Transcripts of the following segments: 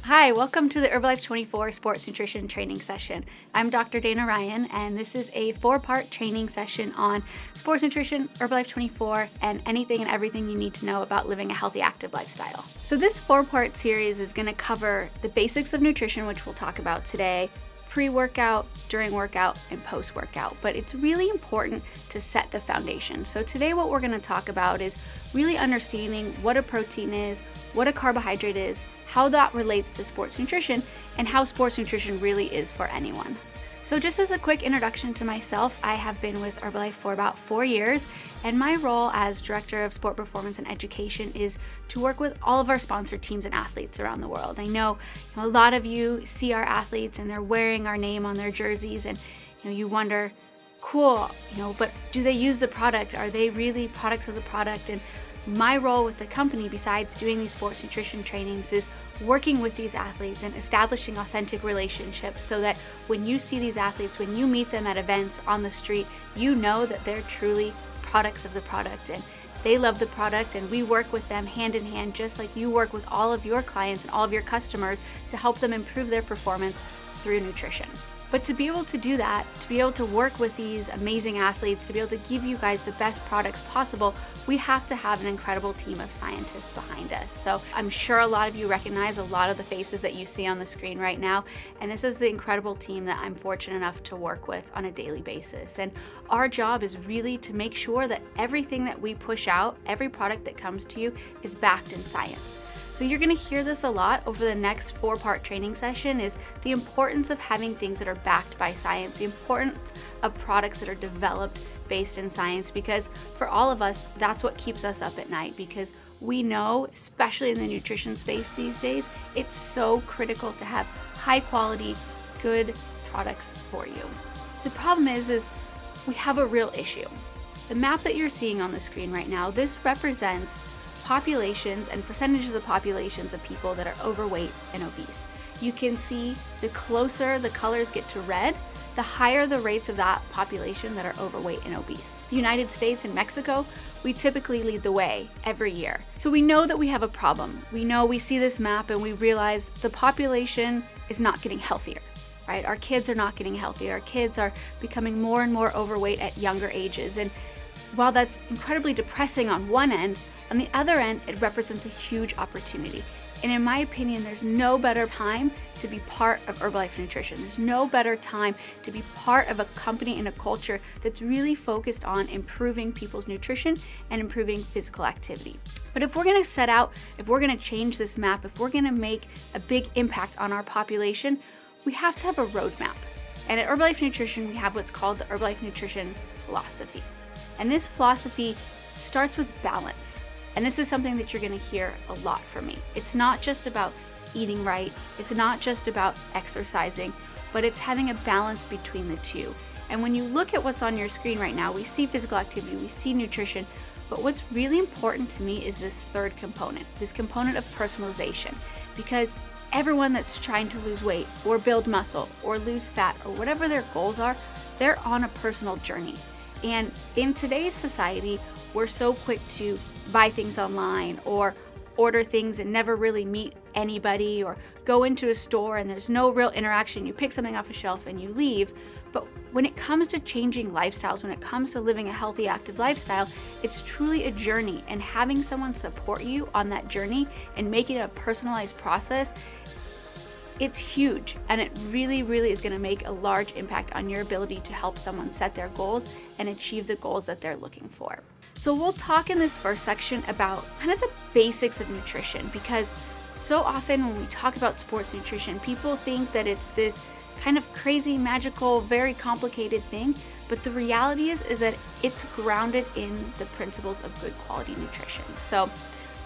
Hi, welcome to the Herbalife24 Sports Nutrition Training Session. I'm Dr. Dana Ryan, and this is a 4-part training session on sports nutrition, Herbalife24, and anything and everything you need to know about living a healthy, active lifestyle. So this 4-part series is going to cover the basics of nutrition, which we'll talk about today, pre-workout, during workout, and post-workout. But it's really important to set the foundation. So today what we're going to talk about is really understanding what a protein is, what a carbohydrate is, how that relates to sports nutrition, and how sports nutrition really is for anyone. So just as a quick introduction to myself, I have been with Herbalife for about 4 years, and my role as Director of Sport Performance and Education is to work with all of our sponsored teams and athletes around the world. I know a lot of you see our athletes and they're wearing our name on their jerseys, and you wonder, cool, but do they use the product? Are they really products of the product? And my role with the company, besides doing these sports nutrition trainings, is working with these athletes and establishing authentic relationships so that when you see these athletes, when you meet them at events or on the street, you know that they're truly products of the product and they love the product, and we work with them hand in hand, just like you work with all of your clients and all of your customers to help them improve their performance through nutrition. But to be able to do that, to be able to work with these amazing athletes, to be able to give you guys the best products possible, we have to have an incredible team of scientists behind us. So I'm sure a lot of you recognize a lot of the faces that you see on the screen right now. And this is the incredible team that I'm fortunate enough to work with on a daily basis. And our job is really to make sure that everything that we push out, every product that comes to you, is backed in science. So you're going to hear this a lot over the next 4-part training session, is the importance of having things that are backed by science, the importance of products that are developed based in science, because for all of us, that's what keeps us up at night, because we know, especially in the nutrition space these days, it's so critical to have high quality, good products for you. The problem is we have a real issue. The map that you're seeing on the screen right now, this represents populations and percentages of populations of people that are overweight and obese. You can see the closer the colors get to red, the higher the rates of that population that are overweight and obese. The United States and Mexico, we typically lead the way every year. So we know that we have a problem. We see this map and we realize the population is not getting healthier, right? Our kids are not getting healthier. Our kids are becoming more and more overweight at younger ages. And while that's incredibly depressing on one end, on the other end, it represents a huge opportunity. And in my opinion, there's no better time to be part of Herbalife Nutrition. There's no better time to be part of a company and a culture that's really focused on improving people's nutrition and improving physical activity. But if we're gonna set out, if we're gonna change this map, if we're gonna make a big impact on our population, we have to have a roadmap. And at Herbalife Nutrition, we have what's called the Herbalife Nutrition philosophy. And this philosophy starts with balance. And this is something that you're going to hear a lot from me. It's not just about eating right. It's not just about exercising, but it's having a balance between the two. And when you look at what's on your screen right now, we see physical activity, we see nutrition, but what's really important to me is this third component, this component of personalization, because everyone that's trying to lose weight or build muscle or lose fat or whatever their goals are, they're on a personal journey. And in today's society, we're so quick to buy things online or order things and never really meet anybody, or go into a store and there's no real interaction. You pick something off a shelf and you leave. But when it comes to changing lifestyles, when it comes to living a healthy, active lifestyle, it's truly a journey. And having someone support you on that journey and make it a personalized process, it's huge, and it really, really is going to make a large impact on your ability to help someone set their goals and achieve the goals that they're looking for. So we'll talk in this first section about kind of the basics of nutrition, because so often when we talk about sports nutrition, people think that it's this kind of crazy, magical, very complicated thing, but the reality is that it's grounded in the principles of good quality nutrition. So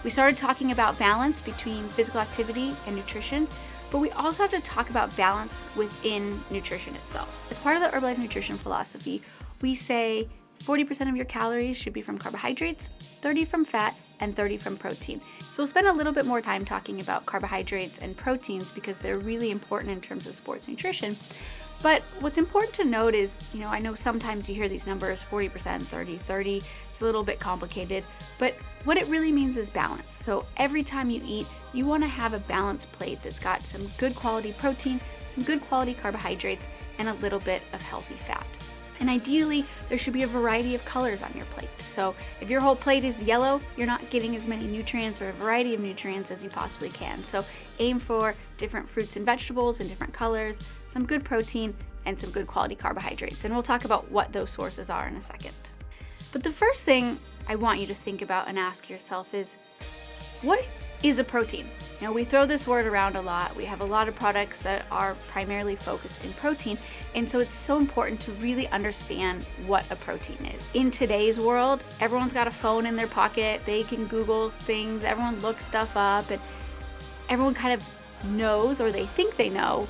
we started talking about balance between physical activity and nutrition, but we also have to talk about balance within nutrition itself. As part of the Herbalife Nutrition philosophy, we say 40% of your calories should be from carbohydrates, 30 from fat, and 30 from protein. So we'll spend a little bit more time talking about carbohydrates and proteins because they're really important in terms of sports nutrition. But what's important to note is, I know sometimes you hear these numbers, 40%, 30, it's a little bit complicated, but what it really means is balance. So every time you eat, you want to have a balanced plate that's got some good quality protein, some good quality carbohydrates, and a little bit of healthy fat. And ideally, there should be a variety of colors on your plate. So if your whole plate is yellow, you're not getting as many nutrients or a variety of nutrients as you possibly can. So aim for different fruits and vegetables in different colors, some good protein, and some good quality carbohydrates. And we'll talk about what those sources are in a second. But the first thing I want you to think about and ask yourself is, what is a protein? We throw this word around a lot. We have a lot of products that are primarily focused in protein, and so it's so important to really understand what a protein is. In today's world, everyone's got a phone in their pocket. They can Google things, everyone looks stuff up, and everyone kind of knows, or they think they know,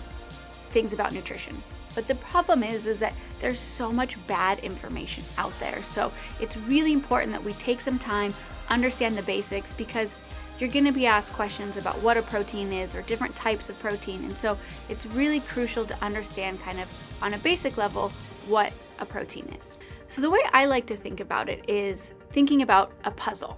things about nutrition. But the problem is that there's so much bad information out there. So it's really important that we take some time, understand the basics, because you're going to be asked questions about what a protein is or different types of protein. And so it's really crucial to understand kind of on a basic level what a protein is. So the way I like to think about it is thinking about a puzzle,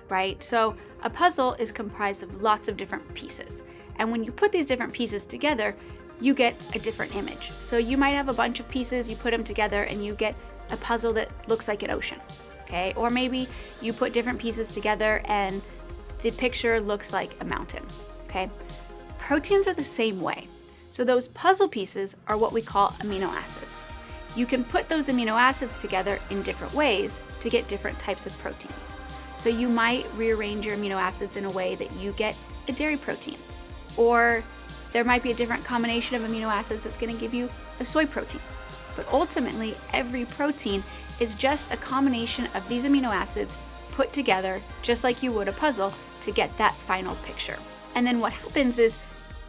right? So a puzzle is comprised of lots of different pieces. And when you put these different pieces together, you get a different image. So you might have a bunch of pieces, you put them together and you get a puzzle that looks like an ocean, okay? Or maybe you put different pieces together and the picture looks like a mountain, okay? Proteins are the same way. So those puzzle pieces are what we call amino acids. You can put those amino acids together in different ways to get different types of proteins. So you might rearrange your amino acids in a way that you get a dairy protein, or there might be a different combination of amino acids that's going to give you a soy protein. But ultimately, every protein is just a combination of these amino acids put together just like you would a puzzle to get that final picture. And then what happens is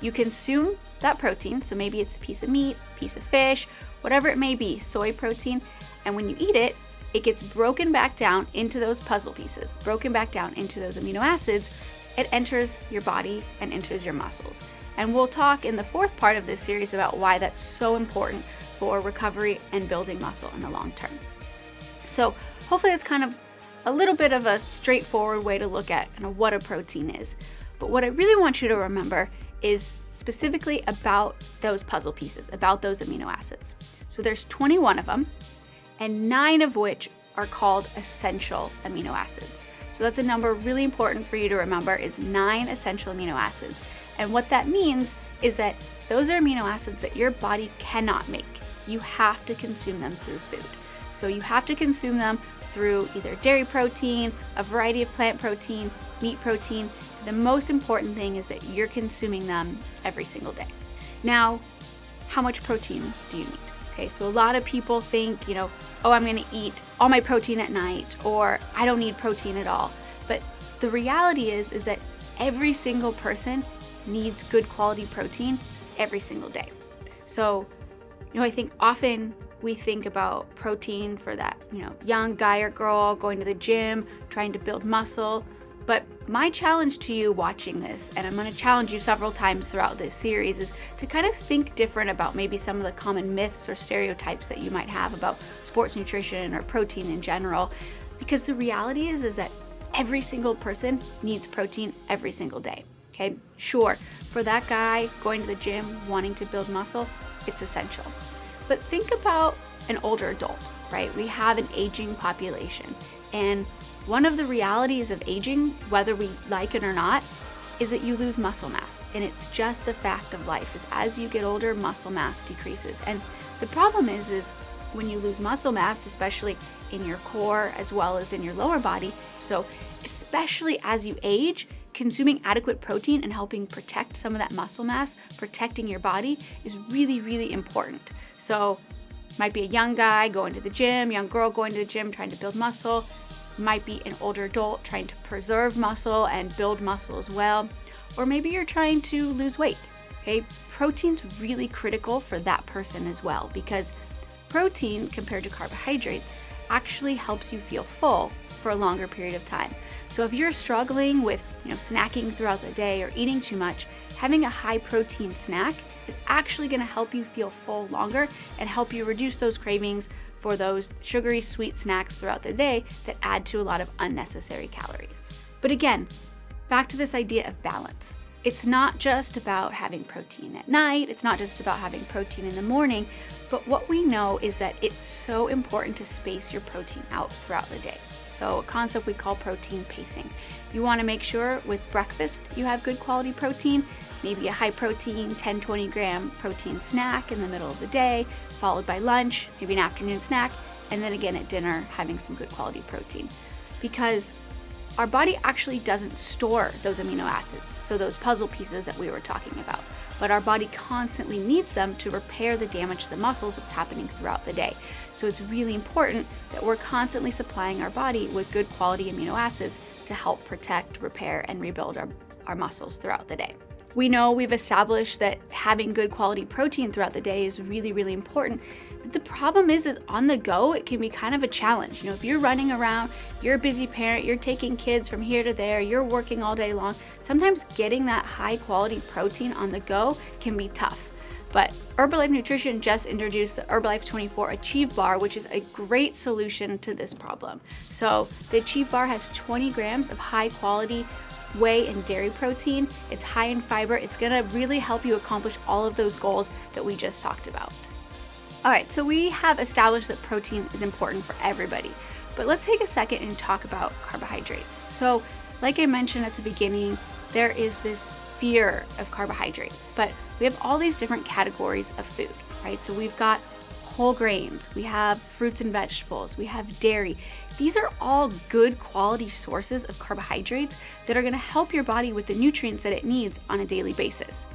you consume that protein, so maybe it's a piece of meat, piece of fish, whatever it may be, soy protein, and when you eat it, it gets broken back down into those puzzle pieces, broken back down into those amino acids. It enters your body and enters your muscles. And we'll talk in the fourth part of this series about why that's so important for recovery and building muscle in the long term. So hopefully it's kind of a little bit of a straightforward way to look at what a protein is. But what I really want you to remember is specifically about those puzzle pieces, about those amino acids. So there's 21 of them, and 9 of which are called essential amino acids. So that's a number really important for you to remember, is 9 essential amino acids. And what that means is that those are amino acids that your body cannot make. You have to consume them through food. So you have to consume them through either dairy protein, a variety of plant protein, meat protein. The most important thing is that you're consuming them every single day. Now, how much protein do you need? Okay, so a lot of people think, I'm going to eat all my protein at night, or I don't need protein at all. But the reality is that every single person needs good quality protein every single day. So, I think often we think about protein for that, young guy or girl going to the gym, trying to build muscle. But my challenge to you watching this, and I'm going to challenge you several times throughout this series, is to kind of think different about maybe some of the common myths or stereotypes that you might have about sports nutrition or protein in general. Because the reality is that every single person needs protein every single day. Okay, sure, for that guy going to the gym, wanting to build muscle, it's essential. But think about an older adult, right? We have an aging population. And one of the realities of aging, whether we like it or not, is that you lose muscle mass. And it's just a fact of life, is as you get older, muscle mass decreases. And the problem is when you lose muscle mass, especially in your core as well as in your lower body, so especially as you age, consuming adequate protein and helping protect some of that muscle mass, protecting your body, is really, really important. So might be a young guy going to the gym, young girl going to the gym trying to build muscle, might be an older adult trying to preserve muscle and build muscle as well, or maybe you're trying to lose weight. Okay, protein's really critical for that person as well, because protein compared to carbohydrates actually helps you feel full for a longer period of time. So if you're struggling with, snacking throughout the day or eating too much, having a high protein snack is actually going to help you feel full longer and help you reduce those cravings for those sugary sweet snacks throughout the day that add to a lot of unnecessary calories. But again, back to this idea of balance. It's not just about having protein at night, it's not just about having protein in the morning, but what we know is that it's so important to space your protein out throughout the day. So a concept we call protein pacing. You want to make sure with breakfast you have good quality protein, maybe a high protein 10-20 gram protein snack in the middle of the day, followed by lunch, maybe an afternoon snack, and then again at dinner having some good quality protein. Because our body actually doesn't store those amino acids, so those puzzle pieces that we were talking about, but our body constantly needs them to repair the damage to the muscles that's happening throughout the day. So it's really important that we're constantly supplying our body with good quality amino acids to help protect, repair, and rebuild our muscles throughout the day. We know we've established that having good quality protein throughout the day is really, really important. But the problem is on the go, it can be kind of a challenge. If you're running around, you're a busy parent, you're taking kids from here to there, you're working all day long, sometimes getting that high quality protein on the go can be tough. But Herbalife Nutrition just introduced the Herbalife24 Achieve Bar, which is a great solution to this problem. So the Achieve Bar has 20 grams of high quality whey and dairy protein. It's high in fiber. It's gonna really help you accomplish all of those goals that we just talked about. All right, so we have established that protein is important for everybody, but let's take a second and talk about carbohydrates. So like I mentioned at the beginning, there is this fear of carbohydrates, but we have all these different categories of food, right? So we've got whole grains, we have fruits and vegetables, we have dairy. These are all good quality sources of carbohydrates that are gonna help your body with the nutrients that it needs on a daily basis.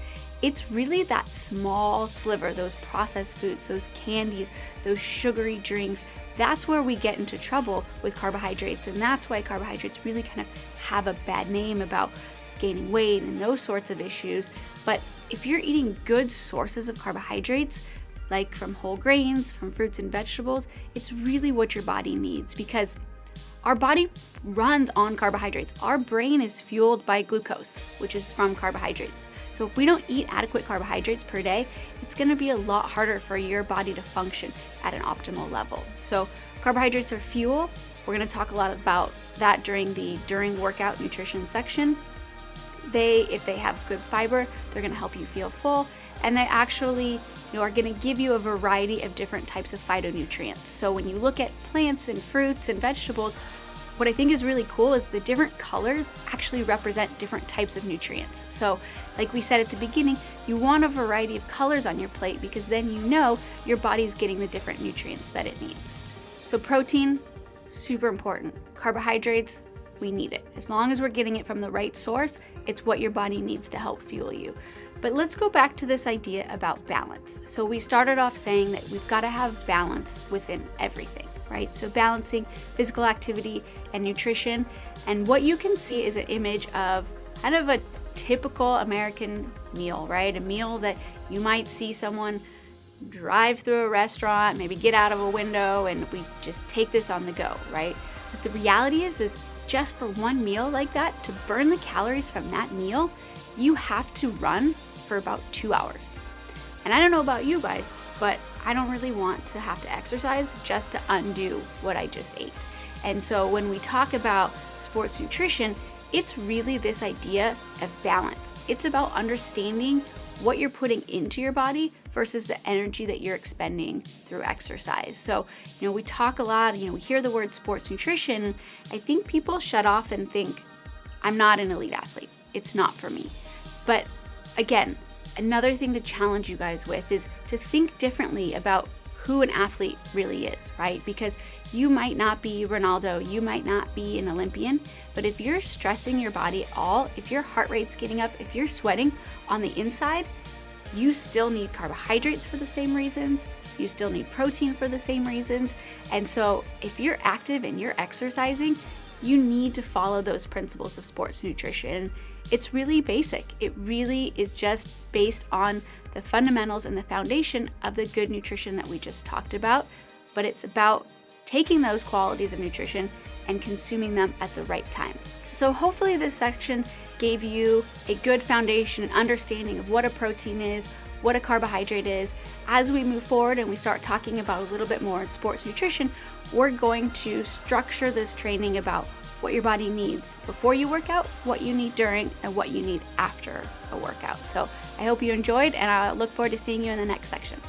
It's really that small sliver, those processed foods, those candies, those sugary drinks, that's where we get into trouble with carbohydrates, and that's why carbohydrates really kind of have a bad name about gaining weight and those sorts of issues. But if you're eating good sources of carbohydrates, like from whole grains, from fruits and vegetables, it's really what your body needs, because our body runs on carbohydrates. Our brain is fueled by glucose, which is from carbohydrates. So if we don't eat adequate carbohydrates per day, it's gonna be a lot harder for your body to function at an optimal level. So carbohydrates are fuel. We're gonna talk a lot about that during workout nutrition section. If they have good fiber, they're gonna help you feel full, and they actually are gonna give you a variety of different types of phytonutrients. So when you look at plants and fruits and vegetables, what I think is really cool is the different colors actually represent different types of nutrients. So like we said at the beginning, you want a variety of colors on your plate because then you know your body's getting the different nutrients that it needs. So protein, super important. Carbohydrates, we need it. As long as we're getting it from the right source, it's what your body needs to help fuel you. But let's go back to this idea about balance. So we started off saying that we've got to have balance within everything, right? So balancing physical activity and nutrition. And what you can see is an image of kind of a typical American meal, right? A meal that you might see someone drive through a restaurant, maybe get out of a window, and we just take this on the go, right? But the reality is just for one meal like that, to burn the calories from that meal, you have to run for about 2 hours. And I don't know about you guys, but I don't really want to have to exercise just to undo what I just ate. And so when we talk about sports nutrition, it's really this idea of balance. It's about understanding what you're putting into your body versus the energy that you're expending through exercise. So, we talk a lot, we hear the word sports nutrition. I think people shut off and think, I'm not an elite athlete. It's not for me. But again, another thing to challenge you guys with is to think differently about who an athlete really is, right? Because you might not be Ronaldo, you might not be an Olympian, but if you're stressing your body at all, if your heart rate's getting up, if you're sweating on the inside, you still need carbohydrates for the same reasons, you still need protein for the same reasons. And so if you're active and you're exercising, you need to follow those principles of sports nutrition. It's really basic. It really is just based on the fundamentals and the foundation of the good nutrition that we just talked about, but it's about taking those qualities of nutrition and consuming them at the right time. So hopefully this section gave you a good foundation and understanding of what a protein is, what a carbohydrate is. As we move forward and we start talking about a little bit more sports nutrition, we're going to structure this training about what your body needs before you work out, what you need during, and what you need after a workout. So I hope you enjoyed, and I look forward to seeing you in the next section.